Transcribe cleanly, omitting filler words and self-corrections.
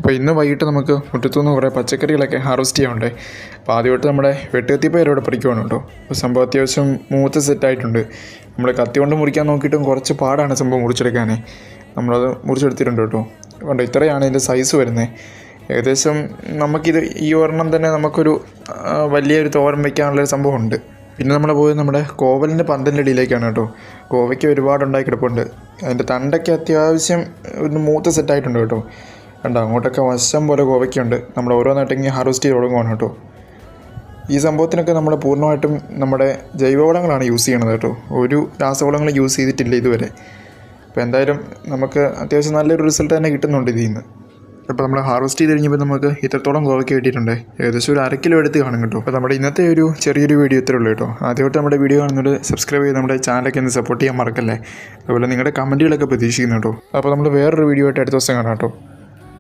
അപ്പോൾ ഇന്ന് വൈകിട്ട് നമുക്ക് മുറ്റത്തുനിന്ന് കുറേ പച്ചക്കറികളൊക്കെ ഹാർവെസ്റ്റ് ചെയ്യാനുണ്ട്. അപ്പോൾ ആദ്യമായിട്ട് നമ്മുടെ വെട്ടുകത്തിപ്പയർ ഇവിടെ പറിക്കുവാണ് കേട്ടോ. അപ്പോൾ സംഭവം അത്യാവശ്യം മൂത്ത് സെറ്റായിട്ടുണ്ട്. നമ്മൾ കത്തി കൊണ്ട് മുറിക്കാൻ നോക്കിയിട്ടും കുറച്ച് പാടാണ് സംഭവം മുറിച്ചെടുക്കാനേ. നമ്മളത് മുറിച്ചെടുത്തിട്ടുണ്ട് കേട്ടോ. കണ്ടോ, ഇത്രയാണ് ഇതിൻ്റെ സൈസ് വരുന്നത്. ഏകദേശം നമുക്കിത് ഈ ഒരെണ്ണം തന്നെ നമുക്കൊരു വലിയൊരു തോരൻ വയ്ക്കാനുള്ളൊരു സംഭവമുണ്ട്. പിന്നെ നമ്മൾ പോയത് നമ്മുടെ കോവലിൻ്റെ പന്തലിൻ്റെ ഇടയിലേക്കാണ് കേട്ടോ. കോവയ്ക്ക് ഒരുപാടുണ്ടായി കിടപ്പുണ്ട്. അതിൻ്റെ തണ്ടൊക്കെ അത്യാവശ്യം ഒരു മൂത്ത് സെറ്റായിട്ടുണ്ട് കേട്ടോ. കണ്ടോ, അങ്ങോട്ടൊക്കെ വശം പോലെ കോവയ്ക്കുണ്ട്. നമ്മൾ ഓരോന്നായിട്ടെങ്കിൽ ഹാർവെസ്റ്റ് ചെയ്ത് തുടങ്ങുവാണ് കേട്ടോ. ഈ സംഭവത്തിനൊക്കെ നമ്മൾ പൂർണ്ണമായിട്ടും നമ്മുടെ ജൈവവളങ്ങളാണ് യൂസ് ചെയ്യണത് കേട്ടോ. ഒരു രാസവളങ്ങളും യൂസ് ചെയ്തിട്ടില്ല ഇതുവരെ. അപ്പോൾ എന്തായാലും നമുക്ക് അത്യാവശ്യം നല്ലൊരു റിസൾട്ട് തന്നെ കിട്ടുന്നുണ്ട് ഇതിൽ നിന്ന്. അപ്പോൾ നമ്മൾ ഹാർവെസ്റ്റ് ചെയ്ത് കഴിഞ്ഞപ്പോൾ നമുക്ക് ഇത്രത്തോളം കോവയ്ക്ക് കിട്ടിയിട്ടുണ്ട്. ഏകദേശം ഒരു 1/2 കിലോ എടുത്ത് കാണും കേട്ടോ. അപ്പോൾ നമ്മുടെ ഇന്നത്തെ ഒരു ചെറിയൊരു വീഡിയോ ഇത്രേ ഉള്ളൂ കേട്ടോ. ആദ്യമായിട്ട് നമ്മുടെ വീഡിയോ കാണുന്നത് സബ്സ്ക്രൈബ് ചെയ്ത് നമ്മുടെ ചാനലൊക്കെ ഒന്ന് സപ്പോർട്ട് ചെയ്യാൻ മറക്കല്ലേ. അതുപോലെ നിങ്ങളുടെ കമൻറ്റുകളൊക്കെ പ്രതീക്ഷിക്കുന്നു കേട്ടോ. അപ്പോൾ നമ്മൾ വേറൊരു വീഡിയോ ആയിട്ട് അടുത്ത ദിവസം കാണാം കേട്ടോ.